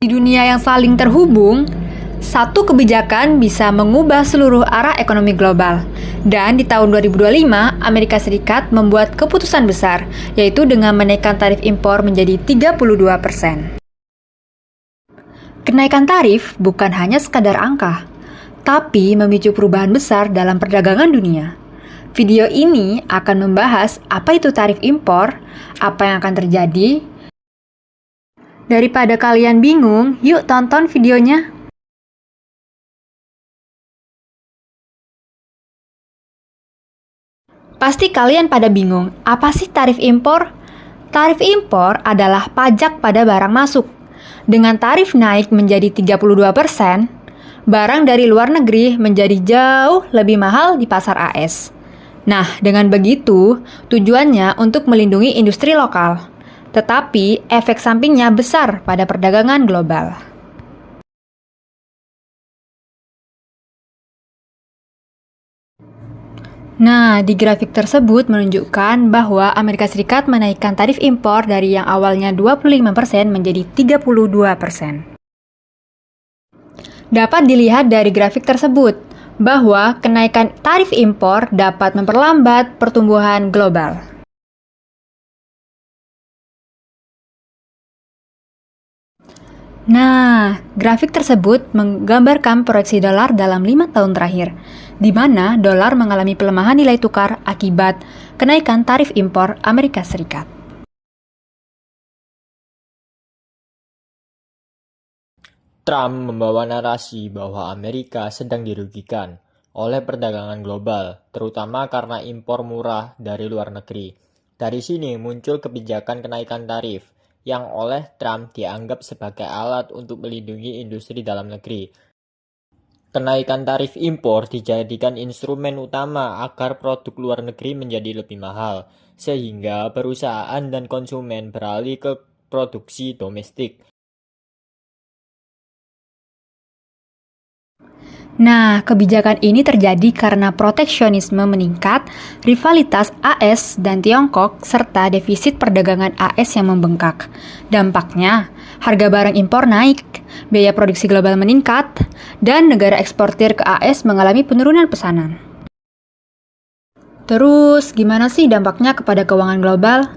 Di dunia yang saling terhubung, satu kebijakan bisa mengubah seluruh arah ekonomi global. Dan di tahun 2025, Amerika Serikat membuat keputusan besar, yaitu dengan menaikkan tarif impor menjadi 32%. Kenaikan tarif bukan hanya sekadar angka, tapi memicu perubahan besar dalam perdagangan dunia. Video ini akan membahas apa itu tarif impor, apa yang akan terjadi. Daripada kalian bingung, yuk tonton videonya. Pasti kalian pada bingung, apa sih tarif impor? Tarif impor adalah pajak pada barang masuk. Dengan tarif naik menjadi 32%, barang dari luar negeri menjadi jauh lebih mahal di pasar AS. Nah, dengan begitu, tujuannya untuk melindungi industri lokal. Tetapi, efek sampingnya besar pada perdagangan global. Nah, di grafik tersebut menunjukkan bahwa Amerika Serikat menaikkan tarif impor dari yang awalnya 25% menjadi 32%. Dapat dilihat dari grafik tersebut bahwa kenaikan tarif impor dapat memperlambat pertumbuhan global. Nah, grafik tersebut menggambarkan proyeksi dolar dalam 5 tahun terakhir, di mana dolar mengalami pelemahan nilai tukar akibat kenaikan tarif impor Amerika Serikat. Trump membawa narasi bahwa Amerika sedang dirugikan oleh perdagangan global, terutama karena impor murah dari luar negeri. Dari sini muncul kebijakan kenaikan tarif, yang oleh Trump dianggap sebagai alat untuk melindungi industri dalam negeri. Kenaikan tarif impor dijadikan instrumen utama agar produk luar negeri menjadi lebih mahal, sehingga perusahaan dan konsumen beralih ke produksi domestik. Nah, kebijakan ini terjadi karena proteksionisme meningkat, rivalitas AS dan Tiongkok, serta defisit perdagangan AS yang membengkak. Dampaknya, harga barang impor naik, biaya produksi global meningkat, dan negara eksportir ke AS mengalami penurunan pesanan. Terus, gimana sih dampaknya kepada keuangan global?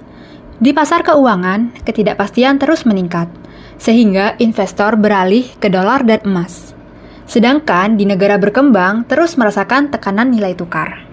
Di pasar keuangan, ketidakpastian terus meningkat, sehingga investor beralih ke dolar dan emas. Sedangkan di negara berkembang terus merasakan tekanan nilai tukar.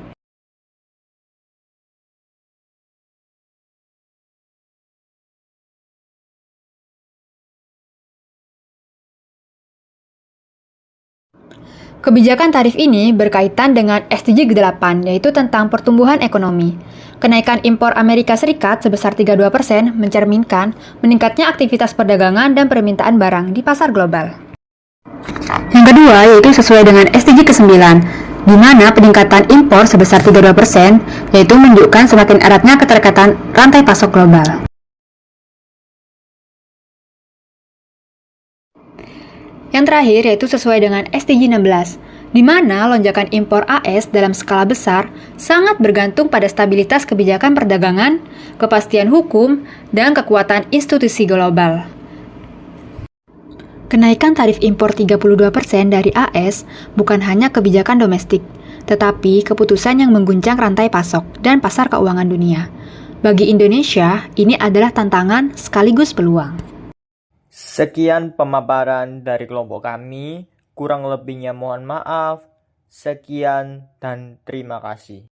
Kebijakan tarif ini berkaitan dengan SDG 8, yaitu tentang pertumbuhan ekonomi. Kenaikan impor Amerika Serikat sebesar 32% mencerminkan meningkatnya aktivitas perdagangan dan permintaan barang di pasar global. Yang kedua, yaitu sesuai dengan SDG ke-9, di mana peningkatan impor sebesar 32%, yaitu menunjukkan semakin eratnya keterkaitan rantai pasok global. Yang terakhir, yaitu sesuai dengan SDG 16, di mana lonjakan impor AS dalam skala besar sangat bergantung pada stabilitas kebijakan perdagangan, kepastian hukum, dan kekuatan institusi global. Kenaikan tarif impor 32% dari AS bukan hanya kebijakan domestik, tetapi keputusan yang mengguncang rantai pasok dan pasar keuangan dunia. Bagi Indonesia, ini adalah tantangan sekaligus peluang. Sekian pemaparan dari kelompok kami, kurang lebihnya mohon maaf. Sekian dan terima kasih.